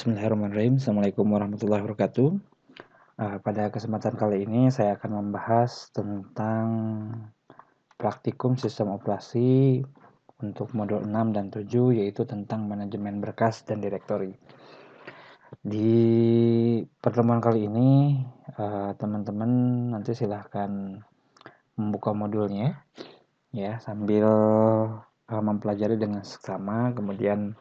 Bismillahirrahmanirrahim. Assalamualaikum warahmatullahi wabarakatuh. Pada kesempatan kali ini saya akan membahas tentang praktikum sistem operasi untuk modul 6 dan 7, yaitu tentang manajemen berkas dan direktori. Di pertemuan kali ini teman-teman nanti silahkan membuka modulnya ya, sambil mempelajari dengan seksama, kemudian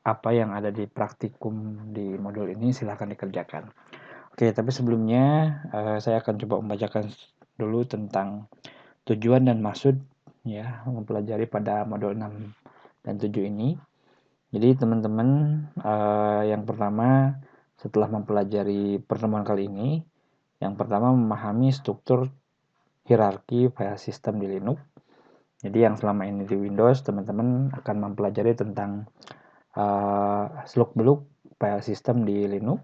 apa yang ada di praktikum di modul ini silahkan dikerjakan. Oke, tapi sebelumnya saya akan coba membacakan dulu tentang tujuan dan maksud ya mempelajari pada modul 6 dan 7 ini. Jadi teman-teman, yang pertama setelah mempelajari pertemuan kali ini, yang pertama memahami struktur hierarki file system di Linux. Jadi yang selama ini di Windows, teman-teman akan mempelajari tentang seluk-beluk file system di Linux,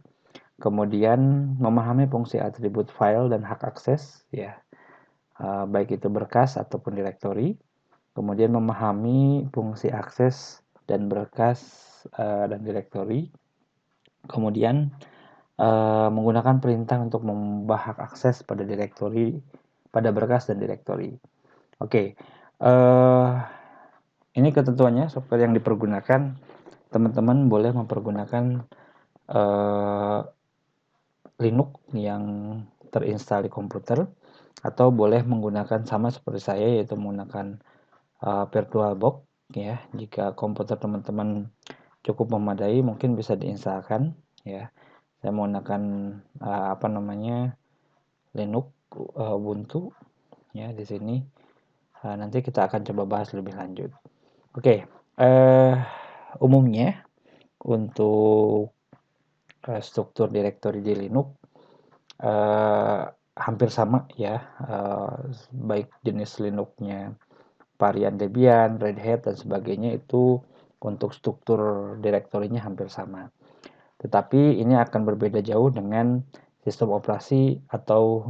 kemudian memahami fungsi atribut file dan hak akses ya, baik itu berkas ataupun direktori, kemudian memahami fungsi akses dan berkas dan direktori, kemudian menggunakan perintah untuk mengubah hak akses pada direktori, pada berkas dan direktori. Oke, ini ketentuannya software yang dipergunakan. Teman-teman boleh mempergunakan Linux yang terinstall di komputer, atau boleh menggunakan sama seperti saya, yaitu menggunakan VirtualBox ya. Jika komputer teman-teman cukup memadai, mungkin bisa diinstalkan ya. Saya menggunakan Linux Ubuntu ya di sini. Nanti kita akan coba bahas lebih lanjut. Oke, umumnya untuk struktur direktori di Linux hampir sama ya, baik jenis Linux-nya varian Debian, Red Hat dan sebagainya, itu untuk struktur direktorinya hampir sama. Tetapi ini akan berbeda jauh dengan sistem operasi atau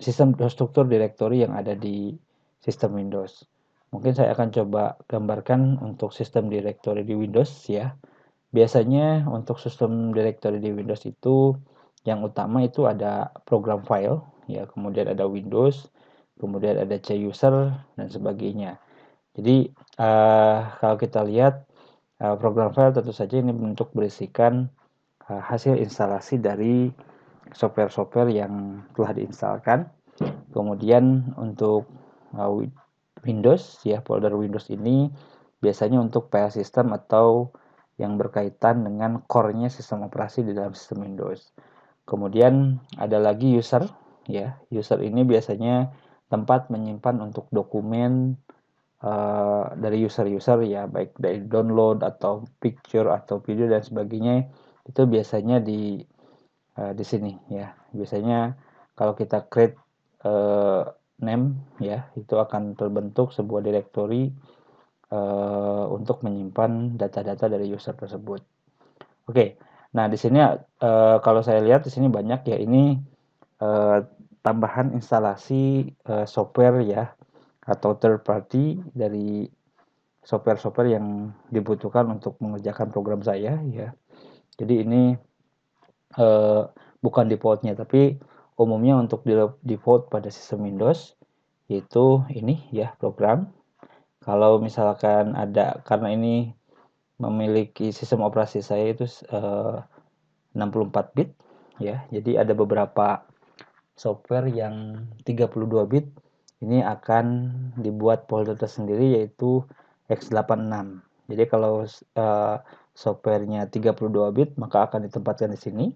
sistem struktur direktori yang ada di sistem Windows. Mungkin saya akan coba gambarkan untuk sistem direktori di Windows ya. Biasanya untuk sistem direktori di Windows itu yang utama itu ada program file ya, kemudian ada Windows, kemudian ada C-user dan sebagainya. Jadi kalau kita lihat program file tentu saja ini bentuk berisikan hasil instalasi dari software-software yang telah diinstalkan. Kemudian untuk Windows ya, folder Windows ini biasanya untuk file system atau yang berkaitan dengan core-nya sistem operasi di dalam sistem Windows. Kemudian ada lagi user ya. User ini biasanya tempat menyimpan untuk dokumen dari user-user ya, baik dari download atau picture atau video dan sebagainya. Itu biasanya di sini ya. Biasanya kalau kita create name ya, itu akan terbentuk sebuah directory untuk menyimpan data-data dari user tersebut. Oke, nah di sini kalau saya lihat di sini banyak ya, ini tambahan instalasi software ya, atau third party dari software-software yang dibutuhkan untuk mengerjakan program saya ya. Jadi ini bukan defaultnya, tapi umumnya untuk default pada sistem Windows yaitu ini ya, program. Kalau misalkan ada, karena ini memiliki sistem operasi saya itu 64 bit ya, jadi ada beberapa software yang 32 bit. Ini akan dibuat folder tersendiri yaitu x86. Jadi kalau softwarenya 32 bit maka akan ditempatkan di sini.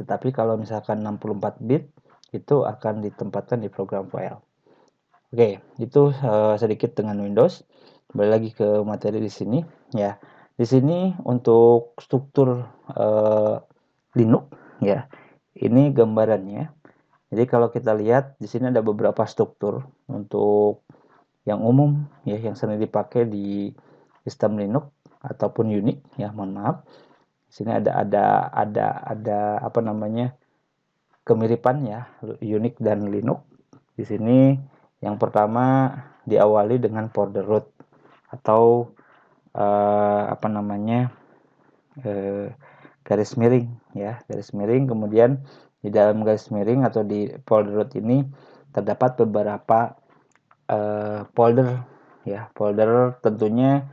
Tetapi kalau misalkan 64 bit itu akan ditempatkan di program file. Oke, itu sedikit dengan Windows. Kembali lagi ke materi di sini ya. Di sini untuk struktur Linux ya. Ini gambarannya. Jadi kalau kita lihat di sini ada beberapa struktur untuk yang umum ya, yang sering dipakai di sistem Linux ataupun Unix ya, mohon maaf. Di sini ada kemiripan ya, Unix dan Linux. Di sini yang pertama diawali dengan folder root atau apa namanya, garis miring ya, garis miring. Kemudian di dalam garis miring atau di folder root ini terdapat beberapa folder ya. Folder tentunya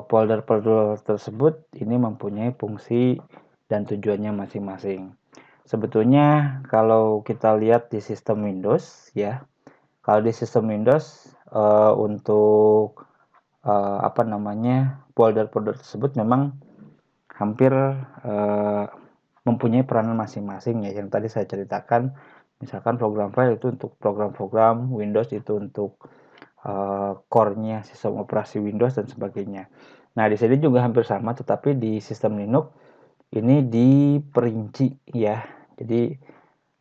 folder-folder tersebut ini mempunyai fungsi dan tujuannya masing-masing. Sebetulnya kalau kita lihat di sistem Windows ya, kalau di sistem Windows untuk apa namanya, folder-folder tersebut memang hampir mempunyai peranan masing-masing ya, yang tadi saya ceritakan. Misalkan program file itu untuk program-program, Windows itu untuk core-nya sistem operasi Windows dan sebagainya. Nah, di sini juga hampir sama, tetapi di sistem Linux ini diperinci ya. Jadi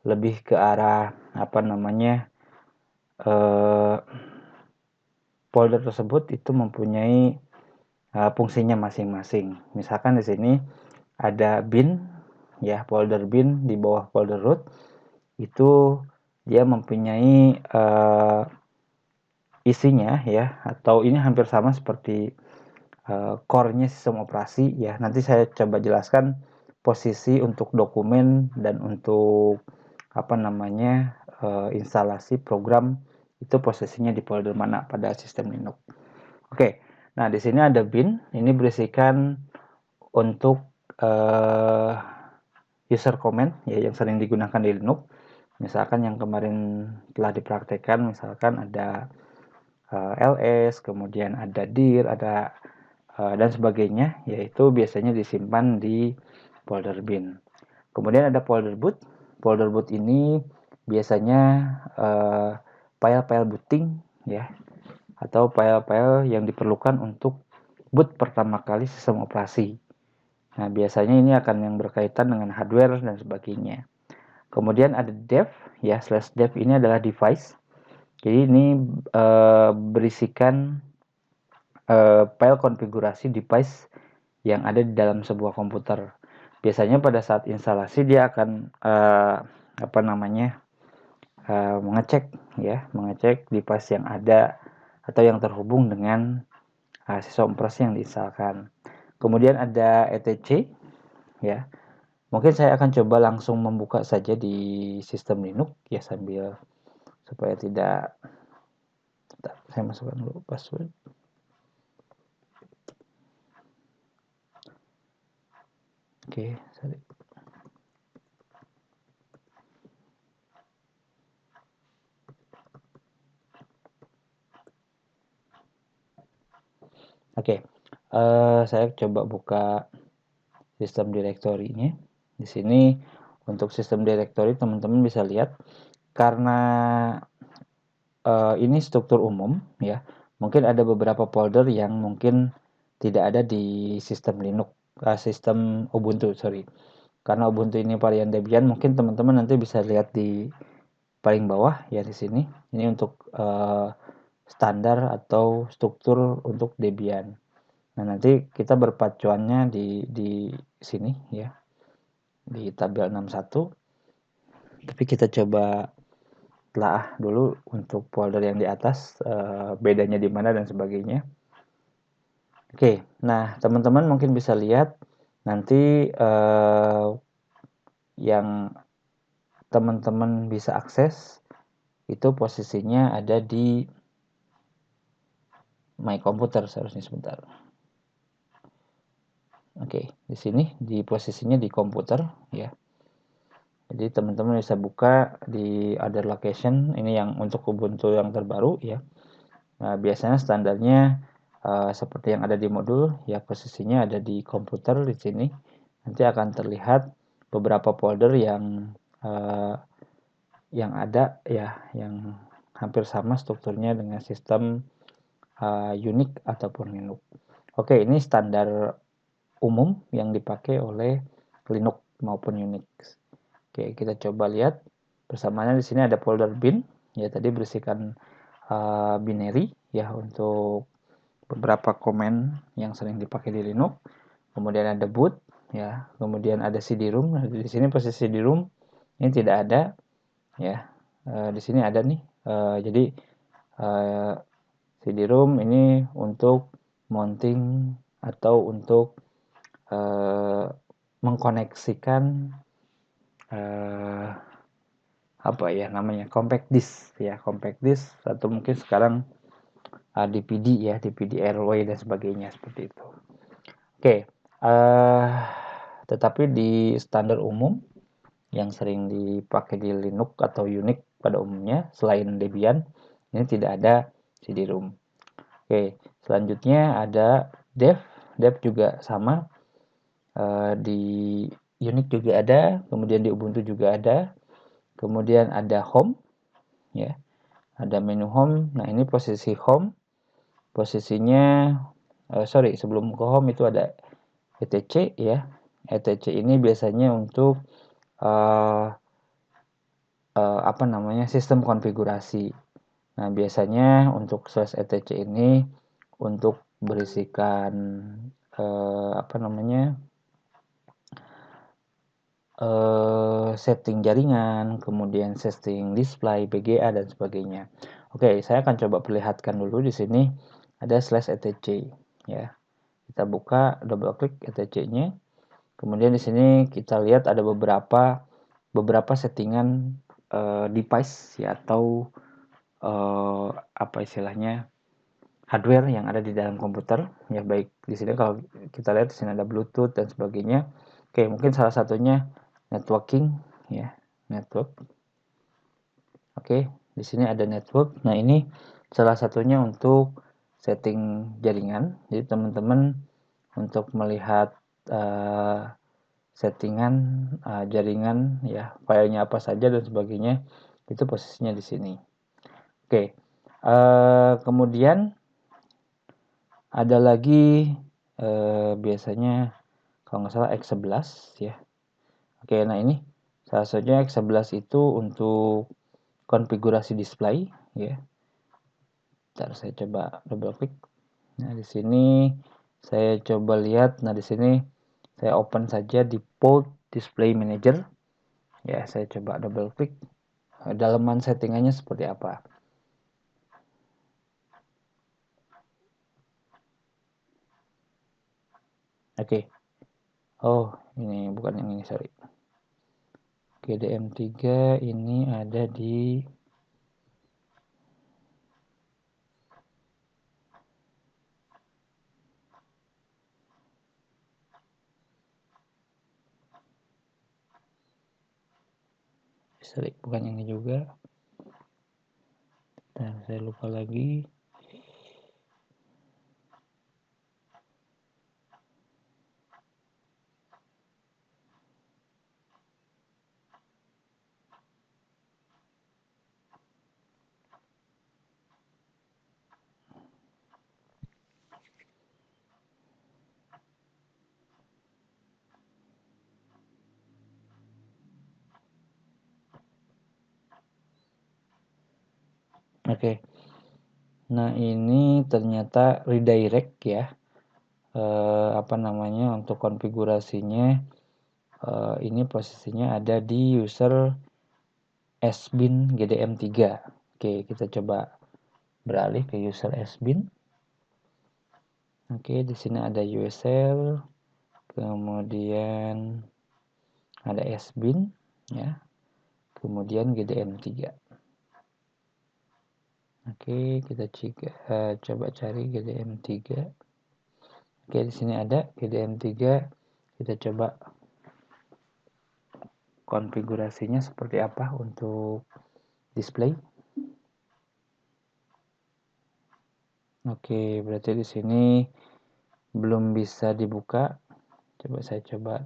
lebih ke arah apa namanya, folder tersebut itu mempunyai fungsinya masing-masing. Misalkan di sini ada bin ya, folder bin di bawah folder root itu dia mempunyai isinya ya, atau ini hampir sama seperti core-nya sistem operasi ya. Nanti saya coba jelaskan posisi untuk dokumen dan untuk apa namanya, instalasi program itu posisinya di folder mana pada sistem Linux. Oke, nah di sini ada bin, ini berisikan untuk user command ya yang sering digunakan di Linux. Misalkan yang kemarin telah dipraktekkan, misalkan ada ls, kemudian ada dir, ada dan sebagainya, yaitu biasanya disimpan di folder bin. Kemudian ada folder boot. Folder boot ini biasanya file-file booting ya, atau file-file yang diperlukan untuk boot pertama kali sistem operasi. Nah, biasanya ini akan yang berkaitan dengan hardware dan sebagainya. Kemudian ada dev ya, /dev ini adalah device. Jadi ini berisikan file konfigurasi device yang ada di dalam sebuah komputer. Biasanya pada saat instalasi dia akan apa namanya, mengecek ya, mengecek device yang ada atau yang terhubung dengan sistem operasi yang diinstalkan. Kemudian ada etc ya. Mungkin saya akan coba langsung membuka saja di sistem Linux ya, sambil supaya tidak, saya masukkan dulu password. Oke, sorry. Oke, saya coba buka sistem directory-nya. Di sini untuk sistem directory teman-teman bisa lihat, karena ini struktur umum ya. Mungkin ada beberapa folder yang mungkin tidak ada di sistem Linux, sistem Ubuntu, sorry. Karena Ubuntu ini varian Debian, mungkin teman-teman nanti bisa lihat di paling bawah ya, di sini. Ini untuk standar atau struktur untuk Debian. Nah, nanti kita berpacuannya di sini ya, di tabel 61. Tapi kita coba telah dulu untuk folder yang di atas, bedanya di mana dan sebagainya. Oke, nah teman-teman mungkin bisa lihat nanti yang teman-teman bisa akses itu posisinya ada di My Computer seharusnya, sebentar. Oke, di sini di posisinya di komputer ya. Jadi teman-teman bisa buka di other location, ini yang untuk Ubuntu yang terbaru ya. Nah, biasanya standarnya seperti yang ada di modul ya, posisinya ada di komputer di sini. Nanti akan terlihat beberapa folder yang ada ya, yang hampir sama strukturnya dengan sistem Unix ataupun Linux. Oke, ini standar umum yang dipakai oleh Linux maupun Unix. Oke, kita coba lihat bersamanya. Di sini ada folder bin ya, tadi berisikan binary ya untuk beberapa komen yang sering dipakai di Linux. Kemudian ada boot ya, kemudian ada cd-rom. Nah, di sini posisi cd-rom ini tidak ada ya. Di sini ada nih. Jadi cd-rom ini untuk mounting atau untuk mengkoneksikan apa ya namanya, compact disk ya, compact disk, atau mungkin sekarang DPD ya, DPD airway dan sebagainya seperti itu. Oke, tetapi di standar umum yang sering dipakai di Linux atau Unix pada umumnya selain Debian ini tidak ada CD-ROM. Oke, selanjutnya ada dev juga sama, di Unix juga ada, kemudian di Ubuntu juga ada, kemudian ada home ya, ada menu home. Nah, ini posisi home, posisinya sebelum ke home itu ada etc ya. etc ini biasanya untuk apa namanya, sistem konfigurasi. Nah, biasanya untuk /etc ini untuk berisikan apa namanya, setting jaringan, kemudian setting display, PGA dan sebagainya. Oke, saya akan coba perlihatkan dulu di sini ada /etc ya. Kita buka, double klik etc-nya. Kemudian di sini kita lihat ada beberapa settingan device ya, atau apa istilahnya, hardware yang ada di dalam komputer ya. Baik di sini kalau kita lihat di sini ada Bluetooth dan sebagainya. Oke, mungkin salah satunya networking ya, network. Oke, di sini ada network. Nah, ini salah satunya untuk setting jaringan. Jadi teman-teman untuk melihat settingan jaringan ya, filenya apa saja dan sebagainya, itu posisinya di sini. Oke, kemudian ada lagi biasanya kalau nggak salah X11 ya. Oke, nah ini salah satunya X11 itu untuk konfigurasi display ya. Ntar saya coba double klik. Nah, di sini saya coba lihat. Nah, di sini saya open saja di Default Display Manager. Ya, saya coba double klik. Dalaman settingannya seperti apa. Oke. Oh, ini bukan yang ini, sorry. GDM3 ini ada di bukan ini juga. Dan saya lupa lagi. Oke. Nah, ini ternyata redirect ya. Apa namanya, untuk konfigurasinya ini posisinya ada di user sbin GDM3. Oke, kita coba beralih ke user sbin. Oke, di sini ada USL, kemudian ada sbin ya, kemudian GDM3. Oke, kita coba cari GDM3. Oke, di sini ada GDM3. Kita coba konfigurasinya seperti apa untuk display. Oke, berarti di sini belum bisa dibuka. Saya coba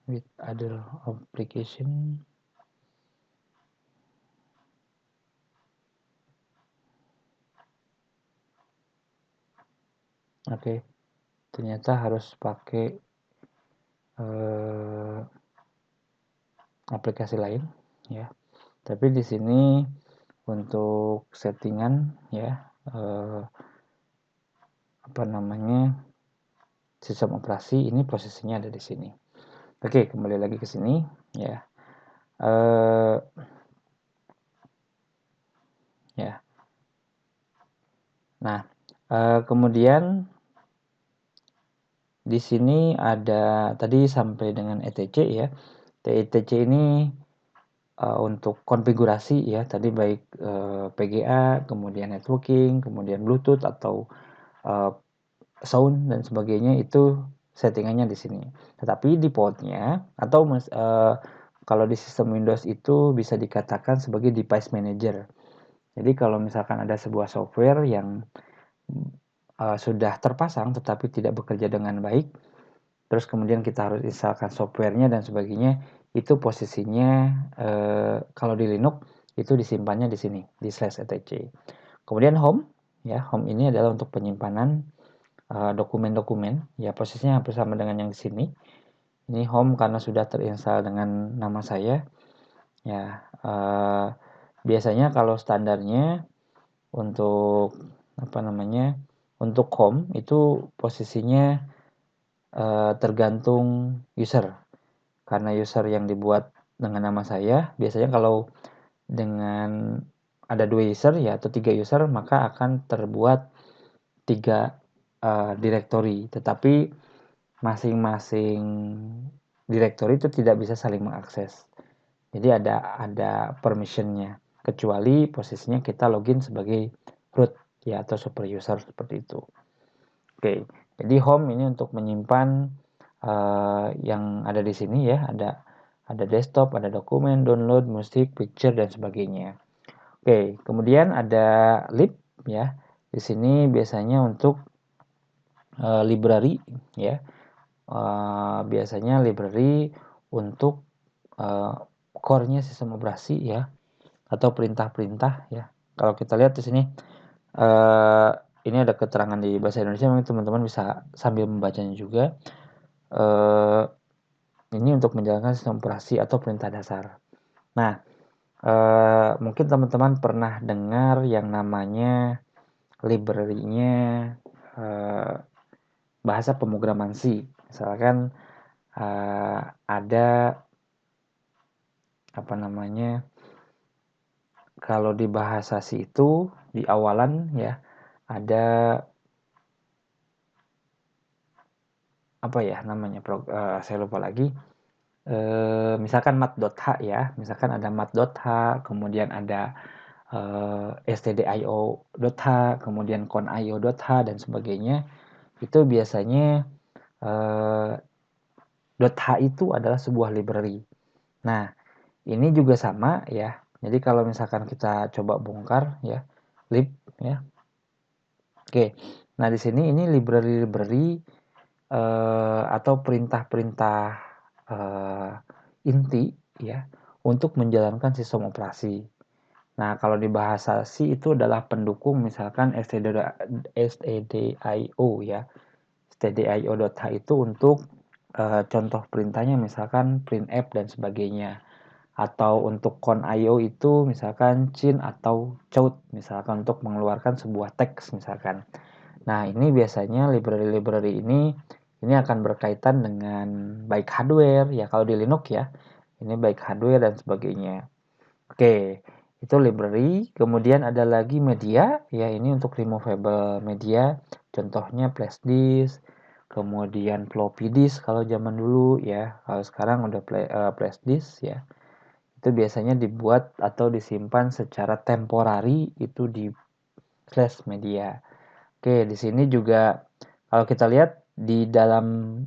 with other application. Oke, ternyata harus pakai aplikasi lain ya. Tapi di sini untuk settingan ya, apa namanya, sistem operasi ini posisinya ada di sini. Oke, kembali lagi ke sini ya. Ya, Nah, kemudian di sini ada tadi sampai dengan etc ya. etc ini untuk konfigurasi ya, tadi baik PGA, kemudian networking, kemudian Bluetooth atau sound dan sebagainya, itu settingannya di sini. Tetapi defaultnya atau kalau di sistem Windows itu bisa dikatakan sebagai device manager. Jadi kalau misalkan ada sebuah software yang sudah terpasang tetapi tidak bekerja dengan baik, terus kemudian kita harus instalkan softwarenya dan sebagainya, itu posisinya kalau di Linux itu disimpannya di sini di /etc. Kemudian home ya, home ini adalah untuk penyimpanan dokumen-dokumen ya, posisinya hampir sama dengan yang di sini. Ini home karena sudah terinstall dengan nama saya ya. Biasanya kalau standarnya untuk untuk home itu posisinya tergantung user, karena user yang dibuat dengan nama saya. Biasanya kalau dengan ada 2 user ya atau 3 user, maka akan terbuat 3 directory, tetapi masing-masing directory itu tidak bisa saling mengakses. Jadi ada permissionnya, kecuali posisinya kita login sebagai root ya atau super user seperti itu. Oke, jadi home ini untuk menyimpan yang ada di sini ya, ada desktop, ada dokumen, download, musik, picture dan sebagainya. Oke, kemudian ada lib ya. Di sini biasanya untuk library ya. Biasanya library untuk core-nya sistem operasi ya, atau perintah-perintah ya. Kalau kita lihat di sini ini ada keterangan di bahasa Indonesia, mungkin teman-teman bisa sambil membacanya juga. Ini untuk menjalankan sistem operasi atau perintah dasar. Nah, mungkin teman-teman pernah dengar yang namanya library-nya bahasa pemrograman C. Misalkan ada kalau di bahasa C itu di awalan ya ada saya lupa lagi. Misalkan mat.h ya, misalkan ada mat.h, kemudian ada stdio.h, kemudian conio.h dan sebagainya. Itu biasanya .h itu adalah sebuah library. Nah, ini juga sama ya. Jadi kalau misalkan kita coba bongkar ya, lib ya. Oke. Nah, di sini ini library atau perintah-perintah inti ya untuk menjalankan sistem operasi. Nah, kalau di bahasa C itu adalah pendukung, misalkan stdio ya. stdio.h itu untuk contoh perintahnya misalkan printf dan sebagainya. Atau untuk conio itu misalkan cin atau chout, misalkan untuk mengeluarkan sebuah teks misalkan. Nah, ini biasanya library-library ini akan berkaitan dengan baik hardware ya, kalau di Linux ya. Ini baik hardware dan sebagainya. Oke, itu library. Kemudian ada lagi media ya, ini untuk removable media. Contohnya flash disk, kemudian floppy disk kalau zaman dulu ya. Kalau sekarang udah flash disk ya. Itu biasanya dibuat atau disimpan secara temporary itu di flash media. Oke, di sini juga kalau kita lihat di dalam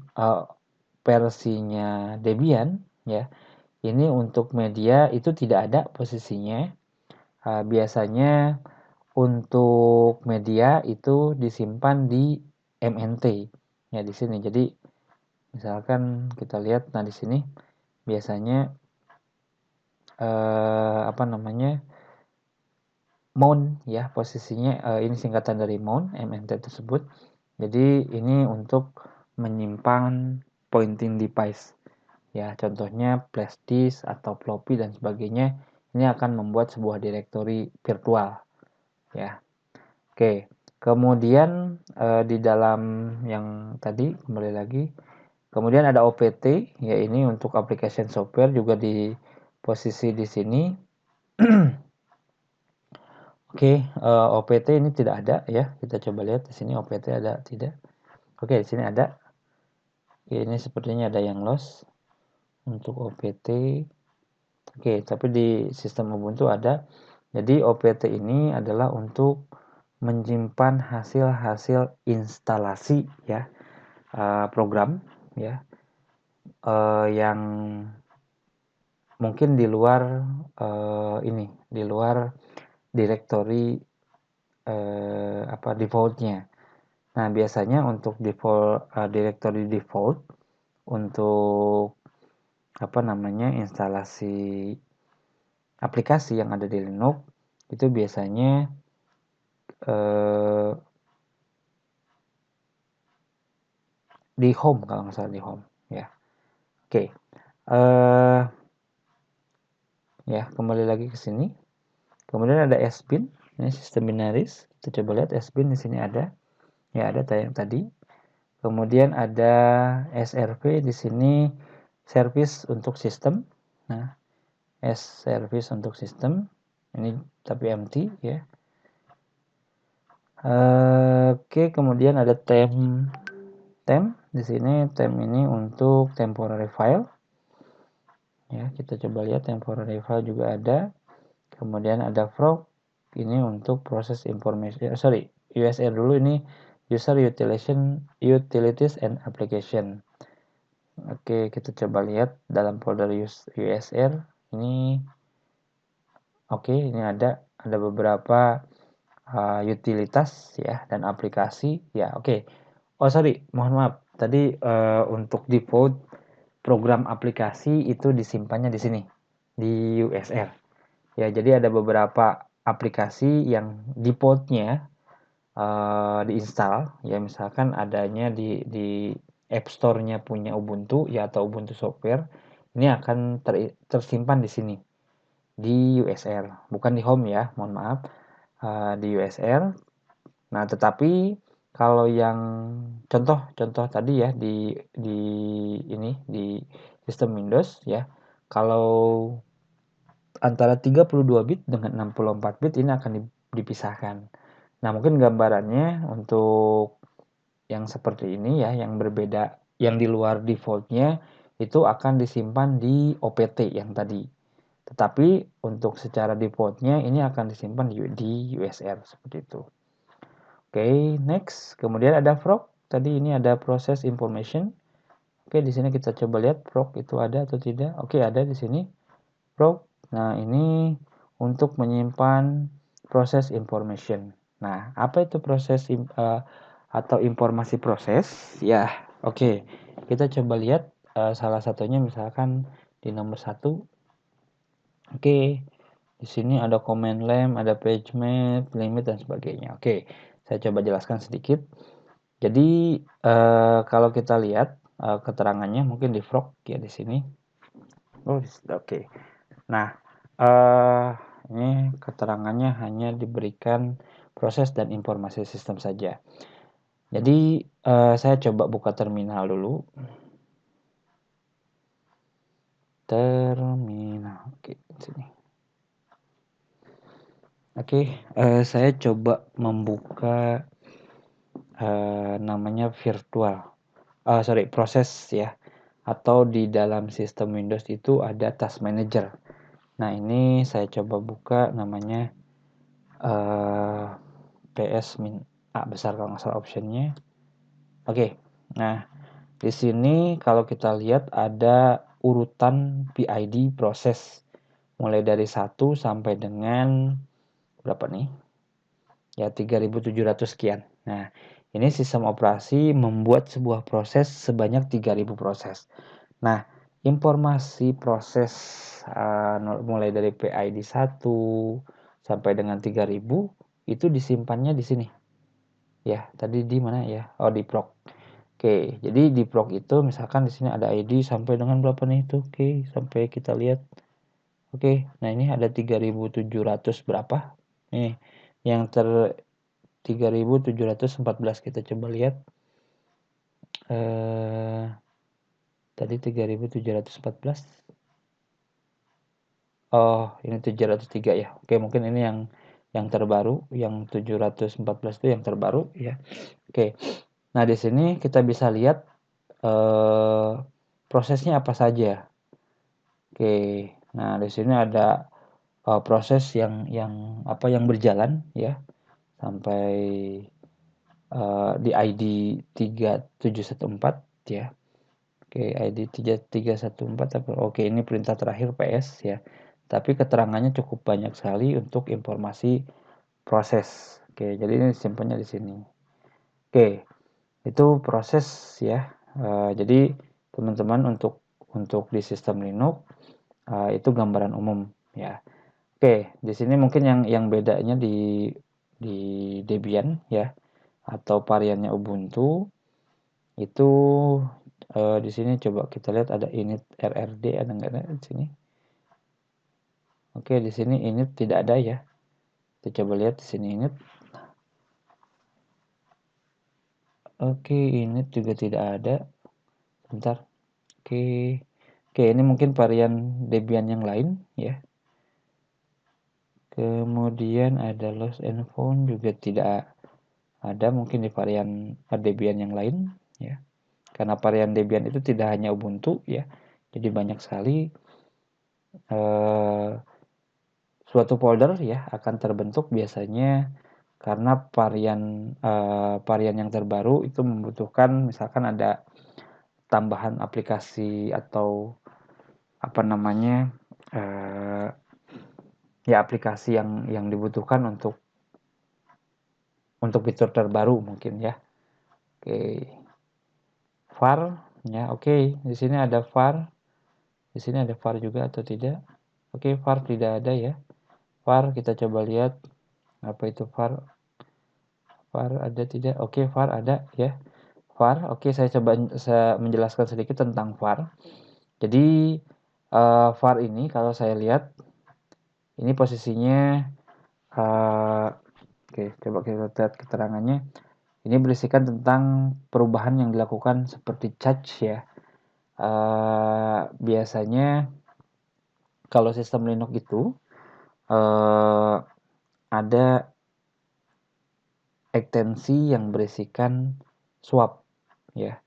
versinya Debian ya, ini untuk media itu tidak ada posisinya. Biasanya untuk media itu disimpan di MNT ya di sini. Jadi misalkan kita lihat, nah di sini biasanya mount ya posisinya, ini singkatan dari mount MNT tersebut. Jadi ini untuk menyimpan pointing device ya, contohnya flash disk atau floppy dan sebagainya. Ini akan membuat sebuah directory virtual ya. Oke, kemudian di dalam yang tadi kembali lagi, kemudian ada OPT ya, ini untuk application software juga di posisi di sini. Oke, OPT ini tidak ada ya. Kita coba lihat di sini OPT ada tidak? Oke, di sini ada. Ini sepertinya ada yang loss untuk OPT. Oke, tapi di sistem Ubuntu ada. Jadi OPT ini adalah untuk menyimpan hasil-hasil instalasi ya, program ya, yang mungkin di luar ini, di luar direktori defaultnya. Nah, biasanya untuk default directory default untuk instalasi aplikasi yang ada di Linux itu biasanya eh, di home, kalau nggak salah di home ya. Oke. Ya, kembali lagi ke sini. Kemudian ada sbin, ini sistem binaris. Kita coba lihat sbin di sini ada. Ya, ada yang tadi. Kemudian ada SRV di sini, service untuk sistem. Nah, service untuk sistem. Ini tapi empty ya. Oke, kemudian ada temp. Di sini temp ini untuk temporary file. Ya, kita coba lihat temporary file juga ada. Kemudian ada frog. Ini untuk proses information. USR dulu, ini user utilities and application. Oke, kita coba lihat dalam folder USR ini. Oke, ini ada beberapa utilitas ya dan aplikasi ya. Oke. Oh, mohon maaf. Tadi untuk default program aplikasi itu disimpannya di sini di USR. Ya, jadi ada beberapa aplikasi yang defaultnya diinstal ya, misalkan adanya di App Store-nya punya Ubuntu ya, atau Ubuntu Software, ini akan tersimpan di sini di USR, bukan di home ya, mohon maaf, di USR. Nah, tetapi kalau yang contoh tadi ya di sistem Windows ya, kalau antara 32 bit dengan 64 bit ini akan dipisahkan. Nah, mungkin gambarannya untuk yang seperti ini ya, yang berbeda, yang di luar defaultnya itu akan disimpan di OPT yang tadi. Tetapi untuk secara defaultnya ini akan disimpan di USR seperti itu. Oke, next. Kemudian ada frog. Tadi ini ada process information. Oke, di sini kita coba lihat frog itu ada atau tidak. Oke, ada di sini frog. Nah, ini untuk menyimpan proses information. Nah, apa itu proses atau informasi proses? Ya, oke. Kita coba lihat salah satunya misalkan di nomor 1. Oke. Di sini ada command line, ada page map, limit dan sebagainya. Oke. Saya coba jelaskan sedikit. Jadi kalau kita lihat keterangannya mungkin di frog ya di sini. Oh, oke. Nah, ini keterangannya hanya diberikan proses dan informasi sistem saja. Jadi saya coba buka terminal dulu. Terminal, oke, sini. Oke, saya coba membuka namanya virtual. Proses ya. Atau di dalam sistem Windows itu ada task manager. Nah, ini saya coba buka namanya PS-A besar kalau nggak salah optionnya. Oke, nah di sini kalau kita lihat ada urutan PID proses mulai dari 1 sampai dengan berapa nih? Ya 3700 sekian. Nah, ini sistem operasi membuat sebuah proses sebanyak 3000 proses. Nah, informasi proses mulai dari PID 1 sampai dengan 3000 itu disimpannya di sini. Ya, tadi di mana ya? Oh, di proc. Oke, jadi di proc itu misalkan di sini ada ID sampai dengan berapa nih itu? Oke, sampai kita lihat. Oke, nah ini ada 3700 berapa? Nih, yang 3714 kita coba lihat. Tadi 3714. Oh, ini 703 ya. Oke, mungkin ini yang yang terbaru, yang 714 itu yang terbaru ya. Oke. Nah, di sini kita bisa lihat prosesnya apa saja. Oke. Nah, di sini ada proses yang berjalan ya sampai di ID 3714 ya. Oke, ID 3314 oke, ini perintah terakhir PS ya. Tapi keterangannya cukup banyak sekali untuk informasi proses. Oke, jadi ini simpennya di sini. Oke, itu proses ya. Jadi teman-teman untuk di sistem Linux itu gambaran umum ya. Oke, di sini mungkin yang bedanya di Debian ya atau variannya Ubuntu itu di sini coba kita lihat ada init rrd, ada nggak ada di sini? Oke, di sini init tidak ada ya. Kita coba lihat di sini init. Oke, init juga tidak ada. Bentar. Oke. Oke, ini mungkin varian Debian yang lain ya. Kemudian ada lost and found juga tidak ada, mungkin di varian Debian yang lain ya. Karena varian Debian itu tidak hanya Ubuntu ya. Jadi banyak sekali suatu folder ya akan terbentuk biasanya karena varian yang terbaru itu membutuhkan misalkan ada tambahan aplikasi atau apa namanya ya aplikasi yang dibutuhkan untuk fitur terbaru mungkin ya. Oke. var ya, oke. Di sini ada var. Di sini ada var juga atau tidak? Oke, var tidak ada ya. Var kita coba lihat apa itu var. Var ada tidak? Oke, var ada ya. var, oke, saya coba menjelaskan sedikit tentang var. Jadi var ini kalau saya lihat ini posisinya oke, coba kita lihat keterangannya. Ini berisikan tentang perubahan yang dilakukan seperti charge ya. Biasanya kalau sistem Linux itu ada ekstensi yang berisikan swap ya.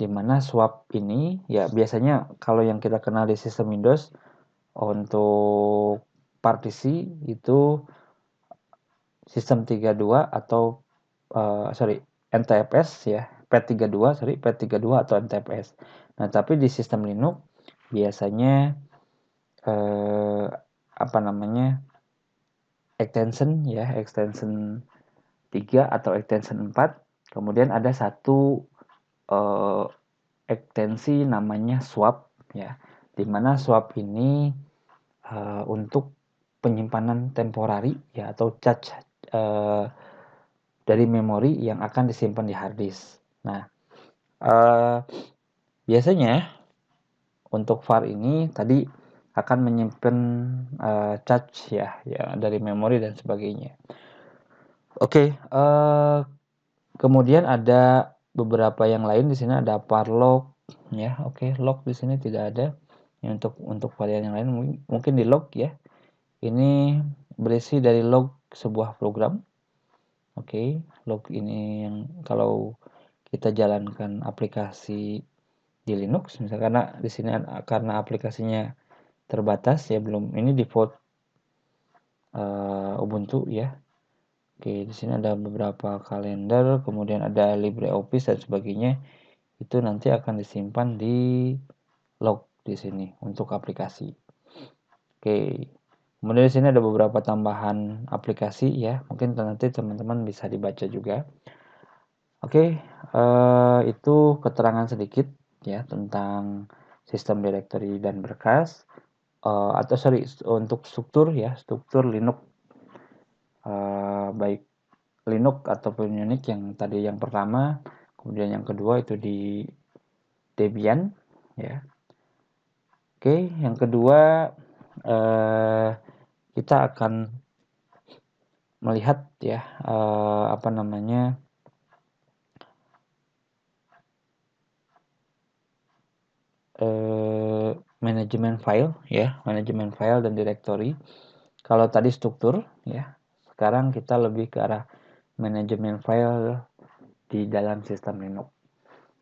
Dimana swap ini ya biasanya kalau yang kita kenal di sistem Windows untuk partisi itu sistem 32 atau NTFS ya, P32 atau NTFS. Nah, tapi di sistem Linux biasanya apa namanya? Extension ya, extension 3 atau extension 4. Kemudian ada satu ekstensi namanya swap ya. Dimana swap ini untuk penyimpanan temporari ya atau cache dari memori yang akan disimpan di hard disk. Nah, biasanya untuk var ini tadi akan menyimpan cache ya dari memori dan sebagainya. Oke, kemudian ada beberapa yang lain di sini ada var log ya. Oke, log di sini tidak ada. Ya, untuk varian yang lain mungkin di log ya. Ini berisi dari log sebuah program. Oke, log ini yang kalau kita jalankan aplikasi di Linux misalnya karena di sini karena aplikasinya terbatas ya belum ini default Ubuntu ya. Oke, di sini ada beberapa kalender, kemudian ada LibreOffice dan sebagainya. Itu nanti akan disimpan di log di sini untuk aplikasi. Oke. Kemudian di sini ada beberapa tambahan aplikasi ya. Mungkin nanti teman-teman bisa dibaca juga. Oke, itu keterangan sedikit ya tentang sistem directory dan berkas. Atau sorry untuk struktur ya, struktur Linux baik Linux ataupun Unix yang tadi yang pertama, kemudian yang kedua itu di Debian ya. Oke, yang kedua kita akan melihat ya apa namanya manajemen file ya, manajemen file dan directory. Kalau tadi struktur ya, Sekarang kita lebih ke arah manajemen file di dalam sistem Linux.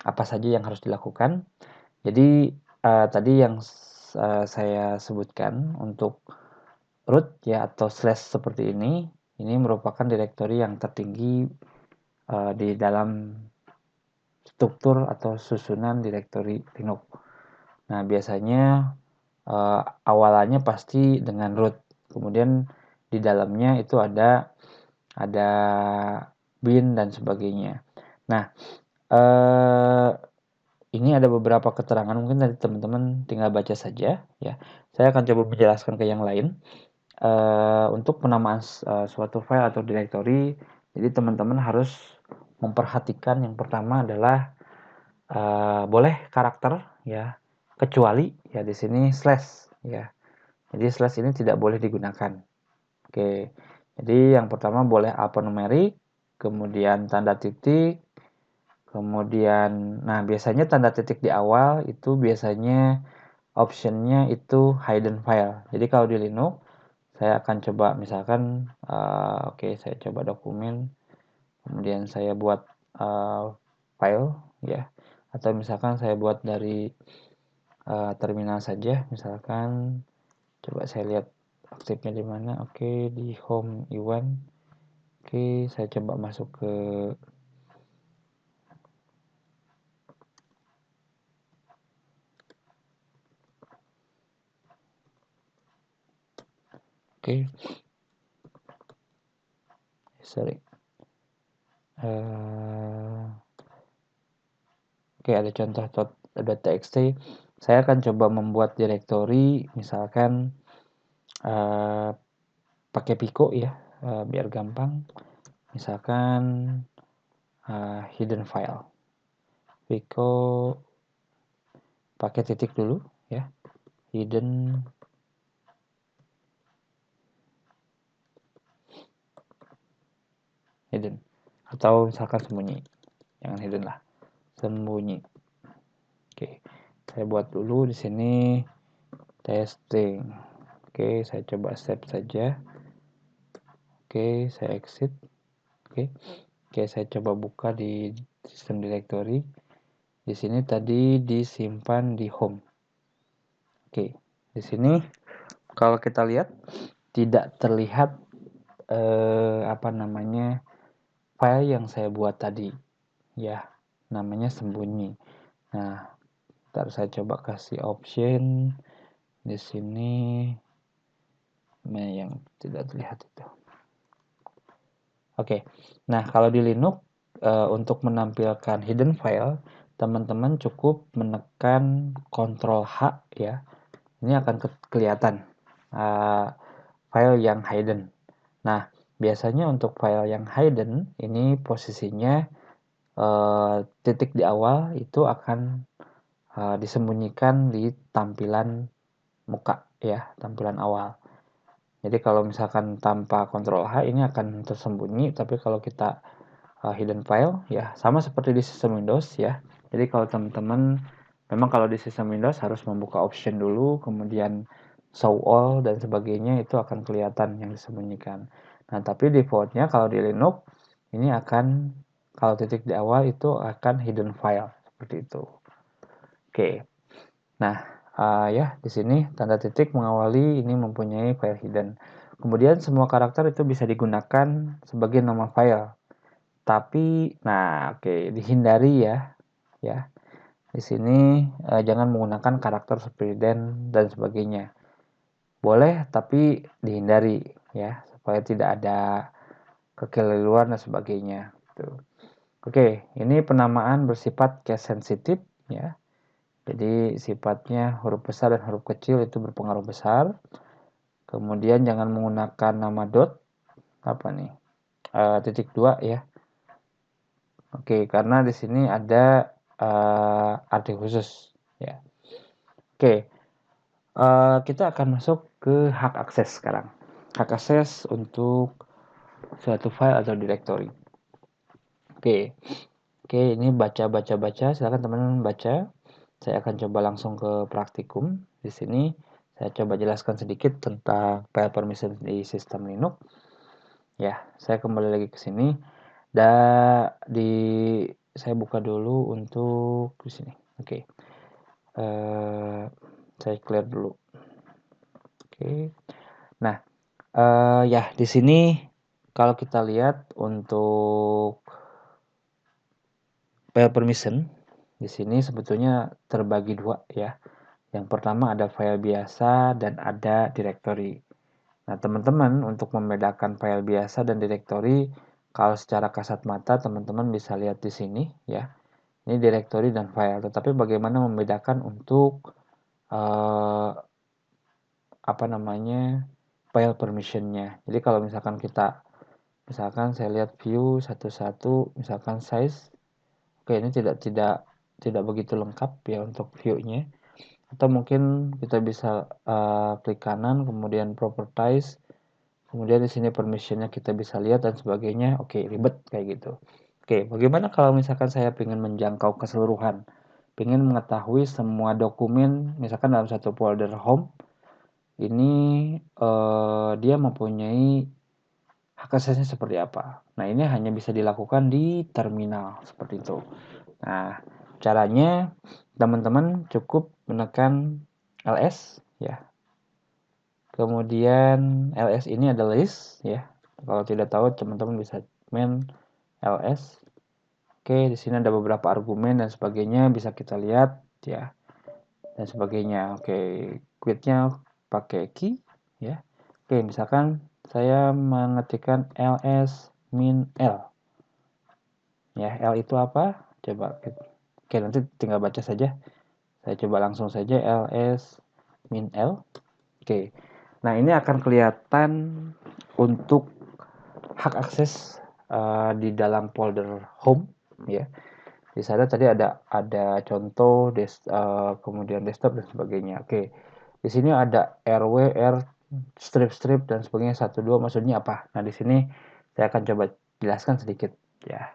Apa saja yang harus dilakukan? Jadi tadi yang saya sebutkan untuk root ya atau slash seperti ini merupakan direktori yang tertinggi di dalam struktur atau susunan direktori Linux. Nah, biasanya awalannya pasti dengan root. Kemudian di dalamnya itu ada bin dan sebagainya. Nah, ini ada beberapa keterangan, mungkin dari teman-teman tinggal baca saja ya. Saya akan coba menjelaskan ke yang lain. Untuk penamaan suatu file atau direktori, jadi teman-teman harus memperhatikan yang pertama adalah boleh karakter ya, kecuali ya di sini slash ya. Jadi slash ini tidak boleh digunakan. Oke. Jadi yang pertama boleh alphanumerik, kemudian tanda titik, kemudian nah biasanya tanda titik di awal itu biasanya optionnya itu hidden file. Jadi kalau di Linux saya akan coba misalkan oke, saya coba dokumen, kemudian saya buat file ya, atau misalkan saya buat dari terminal saja, misalkan coba saya lihat aktifnya di mana. Oke, di home Iwan. Oke, saya coba masuk ke oke, sorry. Oke, ada contoh .txt. Saya akan coba membuat direktori, misalkan pakai Pico ya, biar gampang. Misalkan hidden file. Pico pakai titik dulu ya. Hidden atau misalkan sembunyi. Jangan hidden lah. Sembunyi. Oke. Saya buat dulu di sini testing. Oke, saya coba save saja. Oke, saya exit. Oke. Oke, saya coba buka di sistem directory. Di sini tadi disimpan di home. Oke. Di sini kalau kita lihat tidak terlihat file yang saya buat tadi ya, namanya sembunyi. Nah, ntar saya coba kasih option di sini yang tidak terlihat itu. Oke. Nah, kalau di Linux untuk menampilkan hidden file, teman-teman cukup menekan Ctrl H ya. Ini akan kelihatan file yang hidden. Nah, biasanya untuk file yang hidden ini posisinya titik di awal itu akan disembunyikan di tampilan muka ya, tampilan awal. Jadi kalau misalkan tanpa Ctrl H ini akan tersembunyi, tapi kalau kita hidden file ya sama seperti di sistem Windows ya. Jadi kalau teman-teman memang kalau di sistem Windows harus membuka option dulu, kemudian show all dan sebagainya, itu akan kelihatan yang disembunyikan. Nah, tapi defaultnya kalau di Linux ini akan kalau titik di awal itu akan hidden file seperti itu. Oke. Nah, ya di sini tanda titik mengawali ini mempunyai file hidden. Kemudian semua karakter itu bisa digunakan sebagai nama file. Tapi nah oke, dihindari ya. Ya. Di sini jangan menggunakan karakter seperti dan sebagainya. Boleh tapi dihindari ya supaya tidak ada kekeliruan dan sebagainya. Tuh. Oke, ini penamaan bersifat case sensitive ya. Jadi sifatnya huruf besar dan huruf kecil itu berpengaruh besar. Kemudian jangan menggunakan nama dot titik 2 ya. Oke, karena di sini ada arti khusus ya. Oke, kita akan masuk ke hak akses sekarang. Hak akses untuk suatu file atau directory. Oke, ini baca. Silakan teman-teman baca. Saya akan coba langsung ke praktikum. Di sini saya coba jelaskan sedikit tentang file permission di sistem Linux. Ya, saya kembali lagi ke sini. Di saya buka dulu untuk di sini. Oke. Saya clear dulu. Oke. Nah, ya di sini kalau kita lihat untuk file permission di sini sebetulnya terbagi dua ya. Yang pertama ada file biasa dan ada directory. Nah, teman-teman untuk membedakan file biasa dan directory, kalau secara kasat mata teman-teman bisa lihat di sini ya. Ini directory dan file. Tetapi bagaimana membedakan untuk apa namanya file permissionnya. Jadi kalau misalkan saya lihat view satu-satu, misalkan size, oke ini tidak begitu lengkap ya untuk view-nya. Atau mungkin kita bisa klik kanan, kemudian properties, kemudian di sini permissionnya kita bisa lihat dan sebagainya. Oke, ribet kayak gitu. Oke, bagaimana kalau misalkan saya ingin menjangkau keseluruhan, ingin mengetahui semua dokumen, misalkan dalam satu folder home, ini dia mempunyai hak aksesnya seperti apa. Nah, ini hanya bisa dilakukan di terminal seperti itu. Nah, caranya teman-teman cukup menekan ls ya. Kemudian ls ini adalah list ya. Kalau tidak tahu teman-teman bisa main ls. Oke, di sini ada beberapa argumen dan sebagainya bisa kita lihat ya dan sebagainya. Oke, quitnya pakai key ya. Oke, misalkan saya mengetikkan ls min l ya. L itu apa? Coba. Oke, nanti tinggal baca saja. Saya coba langsung saja ls min l. Oke. Nah, ini akan kelihatan untuk hak akses di dalam folder home ya. Di sana tadi ada contoh kemudian desktop dan sebagainya. Oke. Di sini ada RW, R, strip dan sebagainya 1 2 maksudnya apa? Nah, di sini saya akan coba jelaskan sedikit ya.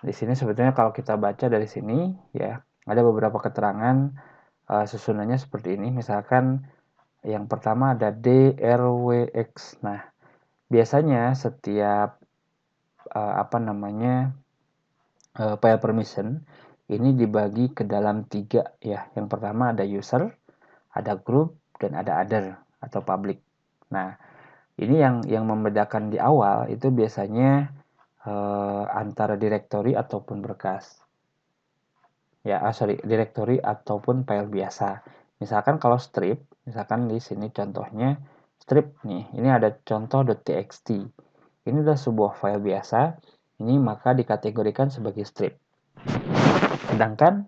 Di sini sebetulnya kalau kita baca dari sini ya, ada beberapa keterangan susunannya seperti ini. Misalkan yang pertama ada DRWX. Nah, biasanya setiap file permission ini dibagi ke dalam 3 ya. Yang pertama ada user, ada group, dan ada other atau public. Nah, ini yang membedakan di awal itu biasanya antara directory ataupun berkas. Ya, directory ataupun file biasa. Misalkan kalau strip, misalkan di sini contohnya strip nih, ini ada contoh.txt. Ini adalah sebuah file biasa, ini maka dikategorikan sebagai strip. Sedangkan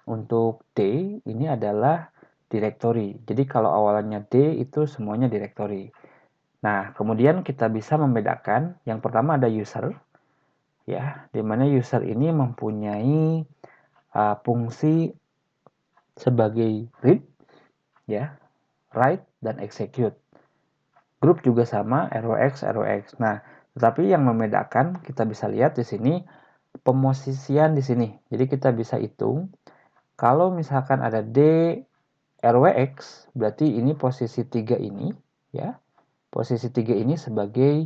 untuk D ini adalah directory. Jadi kalau awalannya D itu semuanya directory. Nah, kemudian kita bisa membedakan yang pertama ada user ya, di mana user ini mempunyai fungsi sebagai read ya, write dan execute. Grup juga sama ROX. Nah, tetapi yang membedakan kita bisa lihat di sini pemosisian di sini. Jadi kita bisa hitung kalau misalkan ada D RWX berarti ini posisi 3 ini ya. Posisi 3 ini sebagai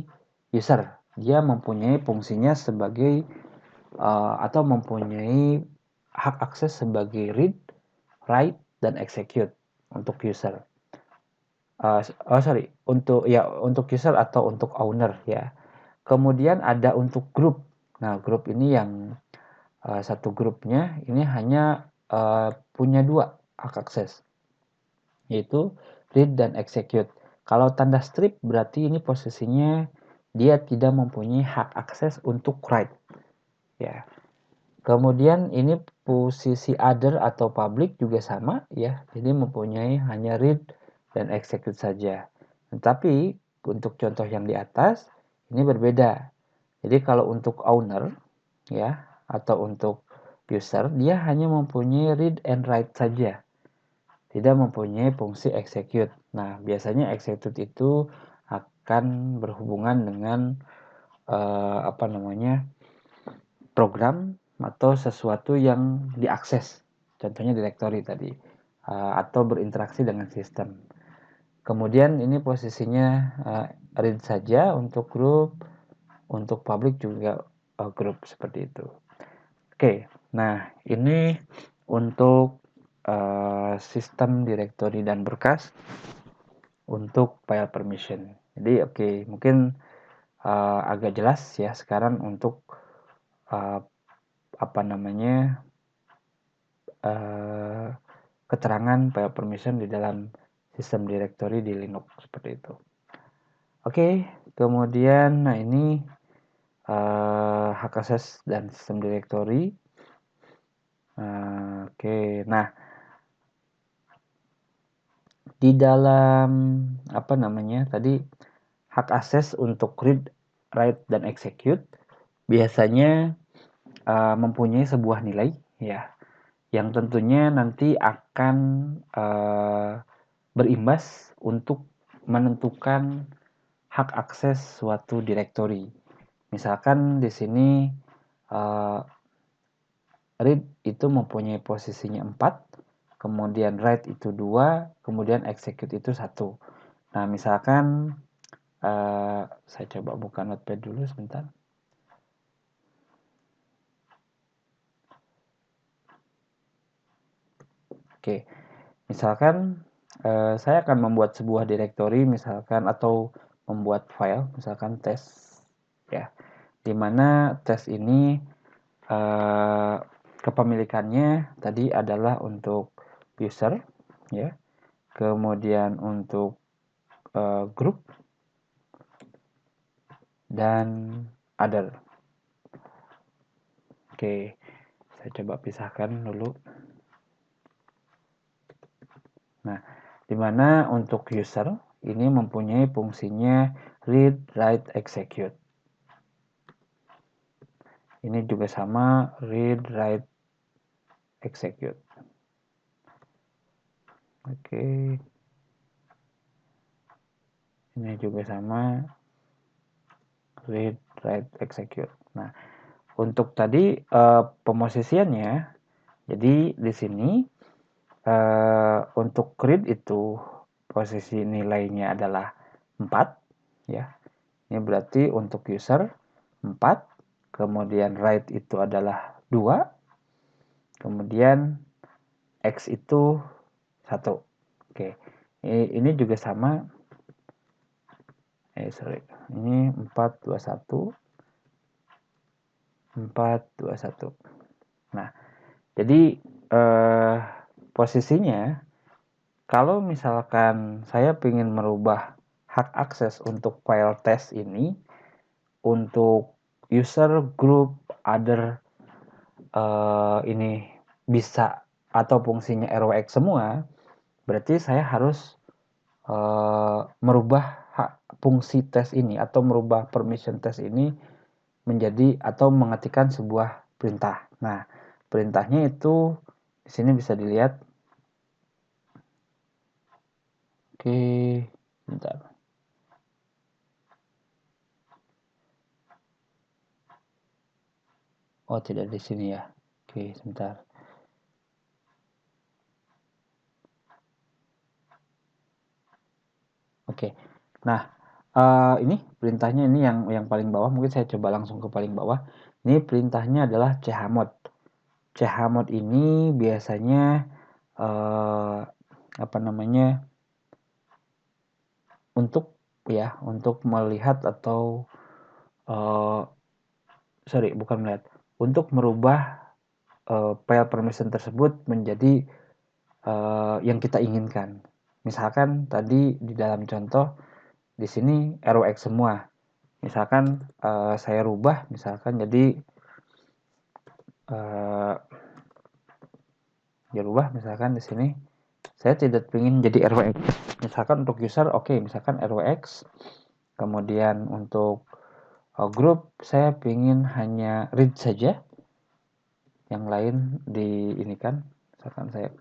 user. Dia mempunyai fungsinya sebagai atau mempunyai hak akses sebagai read, write dan execute untuk user. Untuk user atau untuk owner ya. Kemudian ada untuk grup. Nah, grup ini yang satu grupnya ini hanya punya 2 hak akses, yaitu read dan execute. Kalau tanda strip berarti ini posisinya dia tidak mempunyai hak akses untuk write ya. Kemudian ini posisi other atau public juga sama ya. Jadi mempunyai hanya read dan execute saja. Tetapi untuk contoh yang di atas ini berbeda. Jadi kalau untuk owner ya atau untuk user dia hanya mempunyai read and write saja. Tidak mempunyai fungsi execute. Nah, biasanya execute itu akan berhubungan dengan program atau sesuatu yang diakses, contohnya directory tadi, atau berinteraksi dengan sistem. Kemudian ini posisinya read saja untuk grup, untuk public juga grup seperti itu. Oke, nah ini untuk sistem direktori dan berkas untuk file permission. Jadi oke, mungkin agak jelas ya sekarang untuk apa namanya keterangan file permission di dalam sistem directory di Linux seperti itu. Oke, kemudian nah ini hak akses dan sistem directory. Oke, nah di dalam apa namanya tadi hak akses untuk read, write dan execute biasanya mempunyai sebuah nilai ya yang tentunya nanti akan berimbas untuk menentukan hak akses suatu direktori. Misalkan di sini read itu mempunyai posisinya 4, kemudian write itu 2, kemudian execute itu 1. Nah, misalkan saya coba buka notepad dulu sebentar. Oke, misalkan saya akan membuat sebuah direktori misalkan atau membuat file misalkan tes ya, dimana tes ini kepemilikannya tadi adalah untuk user ya, kemudian untuk grup dan other. Oke, saya coba pisahkan dulu. Nah, dimana untuk user ini mempunyai fungsinya read, write, execute. Ini juga sama read, write, execute. Oke. Ini juga sama read, write, execute. Nah, untuk tadi pemosisiannya, jadi di sini untuk read itu posisi nilainya adalah 4 ya. Ini berarti untuk user 4, kemudian write itu adalah 2, kemudian X itu 1. Oke. Ini juga sama. Sorry. Ini 421 421. Nah, jadi posisinya kalau misalkan saya ingin merubah hak akses untuk file test ini untuk user, group, other ini bisa atau fungsinya ROX semua, berarti saya harus merubah fungsi tes ini atau merubah permission test ini menjadi atau mengetikkan sebuah perintah. Nah, perintahnya itu di sini bisa dilihat. Oke, bentar. Oh, tidak di sini ya. Oke, sebentar. Oke. Nah, ini perintahnya ini yang paling bawah. Mungkin saya coba langsung ke paling bawah. Ini perintahnya adalah chmod. Chmod ini biasanya apa namanya? Untuk melihat atau bukan melihat, untuk merubah file permission tersebut menjadi yang kita inginkan. Misalkan tadi di dalam contoh di sini ROX semua. Misalkan saya rubah misalkan jadi misalkan di sini saya tidak ingin jadi ROX. Misalkan untuk user misalkan ROX. Kemudian untuk grup saya ingin hanya read saja. Yang lain di ini kan. Misalkan saya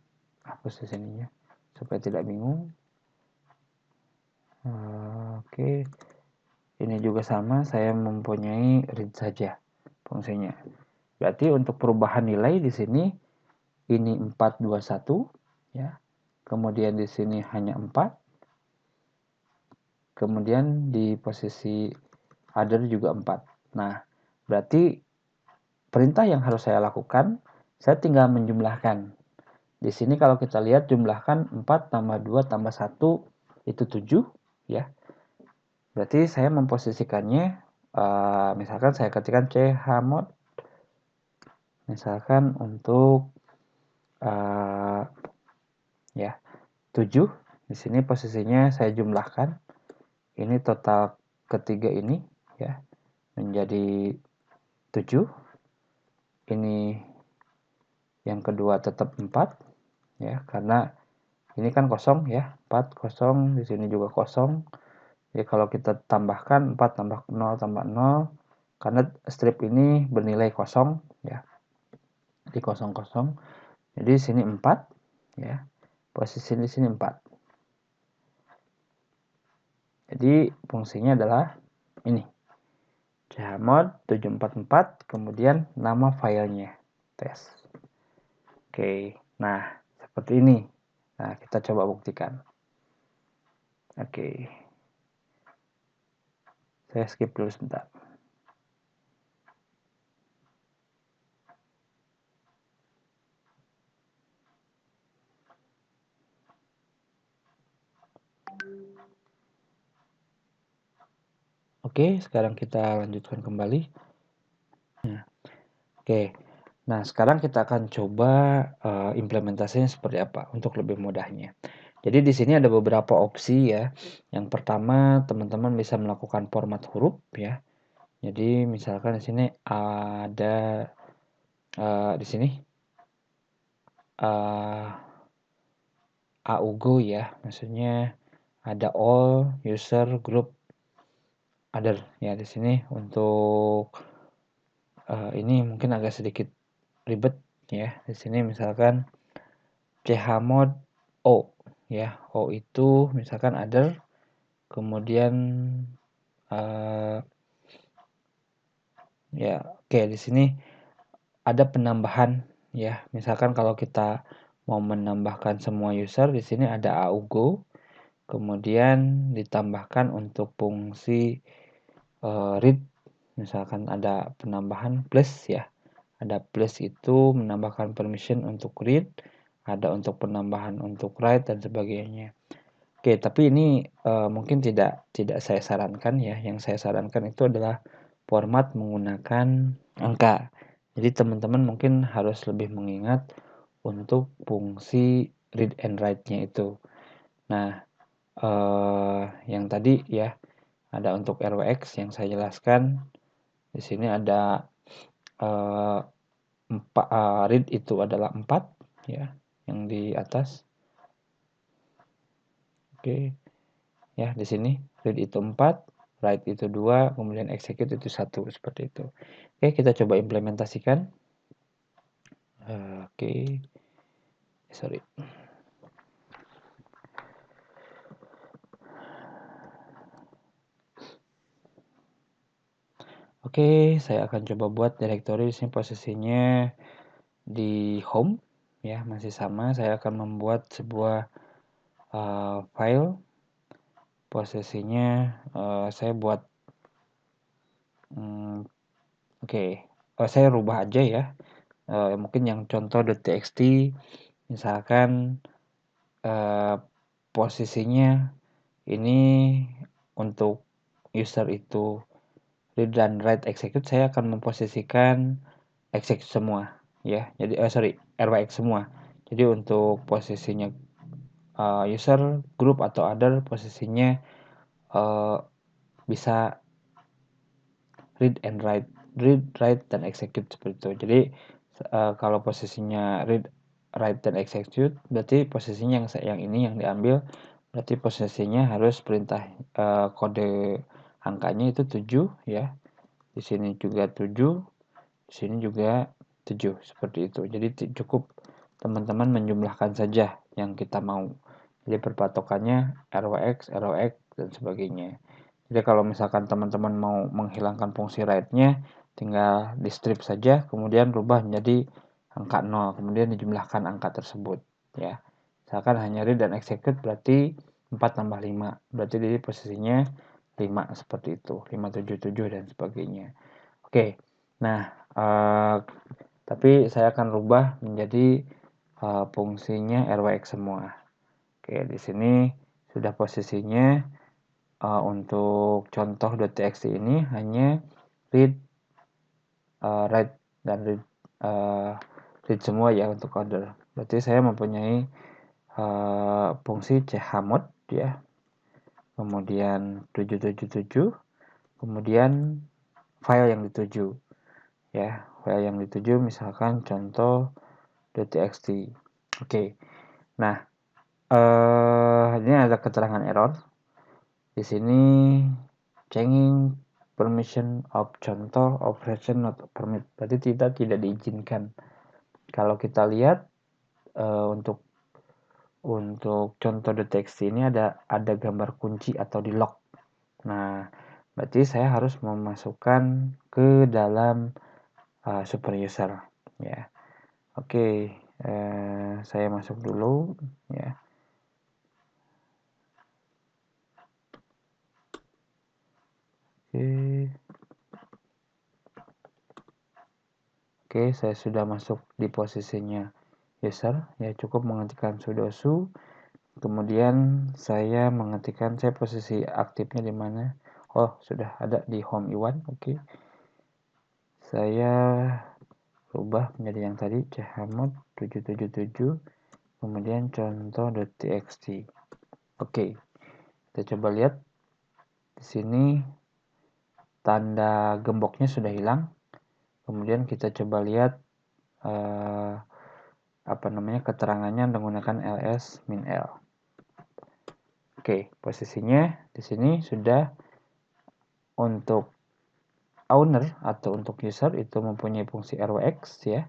hapus di sininya supaya tidak bingung. Oke. Ini juga sama, saya mempunyai read saja fungsinya. Berarti untuk perubahan nilai di sini ini 421 ya. Kemudian di sini hanya 4. kemudian di posisi other juga 4. Nah, berarti perintah yang harus saya lakukan, saya tinggal menjumlahkan. Di sini kalau kita lihat jumlahkan 4 tambah 2 tambah 1 itu 7 ya. Berarti saya memposisikannya misalkan saya ketikkan chmod misalkan untuk ya 7. Di sini posisinya saya jumlahkan. Ini total ketiga ini ya menjadi 7. Ini yang kedua tetap 4 ya karena ini kan kosong ya, 4 kosong, di sini juga kosong. Jadi kalau kita tambahkan 4 tambah 0 tambah 0 karena strip ini bernilai kosong ya. Di kosong-kosong. Jadi di sini 4 ya. Posisi di sini 4. Jadi fungsinya adalah ini. chmod 744 kemudian nama filenya tes. Oke. Nah, seperti ini. Nah, kita coba buktikan. Oke. Saya skip dulu sebentar. Oke, sekarang kita lanjutkan kembali. Oke. Nah, sekarang kita akan coba implementasinya seperti apa untuk lebih mudahnya. Jadi di sini ada beberapa opsi ya. Yang pertama, teman-teman bisa melakukan format huruf ya. Jadi misalkan di sini ada di sini AUGO ya, maksudnya ada all user group other ya. Di sini untuk ini mungkin agak sedikit ribet ya. Di sini misalkan chmod O ya. O itu misalkan other, kemudian ya oke di sini ada penambahan ya. Misalkan kalau kita mau menambahkan semua user di sini ada AUGO, kemudian ditambahkan untuk fungsi read, misalkan ada penambahan plus ya. Ada plus itu menambahkan permission untuk read, ada untuk penambahan untuk write dan sebagainya. Oke, tapi ini mungkin tidak saya sarankan ya. Yang saya sarankan itu adalah format menggunakan angka. Jadi teman-teman mungkin harus lebih mengingat untuk fungsi read and write-nya itu. Nah, yang tadi ya ada untuk RWX yang saya jelaskan. Di sini ada read itu adalah 4 ya, yang di atas. Oke. Ya, di sini read itu 4, write itu 2, kemudian execute itu 1 seperti itu. Oke, kita coba implementasikan. Oke. Sorry. Oke, saya akan coba buat directory di sini posisinya di home ya, masih sama. Saya akan membuat sebuah file posisinya saya buat oke. Saya rubah aja ya. Mungkin yang contoh .txt misalkan posisinya ini untuk user itu read dan write execute, saya akan memposisikan execute semua ya. Jadi RWX semua. Jadi untuk posisinya user, group atau other posisinya bisa read and write, dan execute seperti itu. Jadi kalau posisinya read, write dan execute berarti posisinya yang ini yang diambil, berarti posisinya harus perintah kode angkanya itu 7 ya. Di sini juga 7, di sini juga 7 seperti itu. Jadi cukup teman-teman menjumlahkan saja yang kita mau. Jadi perpatokannya RWX, dan sebagainya. Jadi kalau misalkan teman-teman mau menghilangkan fungsi write-nya, tinggal di strip saja, kemudian rubah menjadi angka 0, kemudian dijumlahkan angka tersebut ya. Misalkan hanya read dan execute berarti 4 tambah 5. Berarti di posisinya 5 seperti itu. 577 dan sebagainya. Oke. Nah, tapi saya akan rubah menjadi fungsinya RWX semua. Oke, di sini sudah posisinya untuk contoh .txt ini hanya read, write, dan read semua ya untuk order. Berarti saya mempunyai fungsi chmod ya, kemudian 777, kemudian file yang dituju ya, file yang dituju misalkan contoh .txt. Oke. Nah, ini ada keterangan error. Di sini changing permission of contoh operation not permit. Berarti tidak diizinkan. Kalau kita lihat untuk contoh .txt ini ada gambar kunci atau di lock. Nah, berarti saya harus memasukkan ke dalam super user ya. Oke, saya masuk dulu ya. Oke, saya sudah masuk di posisinya user ya, cukup mengetikkan sudo su. Kemudian saya mengetikkan, saya posisi aktifnya di mana? Oh, sudah ada di home Iwan. Oke. Saya rubah menjadi yang tadi chmod 777, kemudian contoh.txt. Oke. Kita coba lihat di sini tanda gemboknya sudah hilang. Kemudian kita coba lihat keterangannya menggunakan ls-l. Oke, posisinya di sini sudah untuk owner atau untuk user itu mempunyai fungsi rwx ya.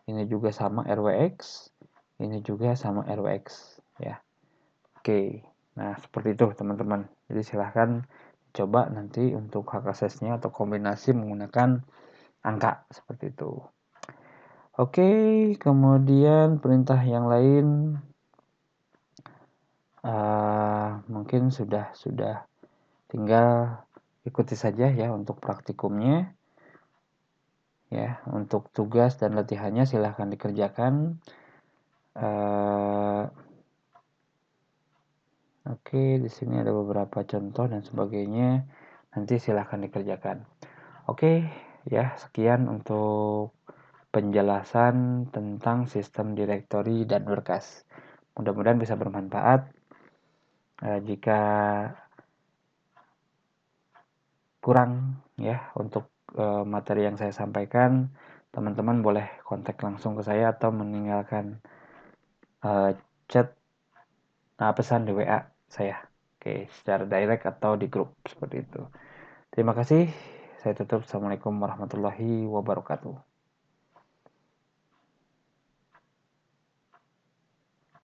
Ini juga sama rwx, ini juga sama rwx ya. Oke. Nah, seperti itu teman-teman. Jadi silahkan coba nanti untuk hak aksesnya atau kombinasi menggunakan angka seperti itu. Oke, kemudian perintah yang lain mungkin sudah tinggal ikuti saja ya untuk praktikumnya ya. Untuk tugas dan latihannya silahkan dikerjakan. Oke, di sini ada beberapa contoh dan sebagainya, nanti silahkan dikerjakan. Oke ya, sekian untuk penjelasan tentang sistem direktori dan berkas. Mudah-mudahan bisa bermanfaat. Jika kurang ya untuk materi yang saya sampaikan, teman-teman boleh kontak langsung ke saya atau meninggalkan chat pesan di WA saya. Oke, secara direct atau di grup seperti itu. Terima kasih. Saya tutup. Assalamualaikum warahmatullahi wabarakatuh.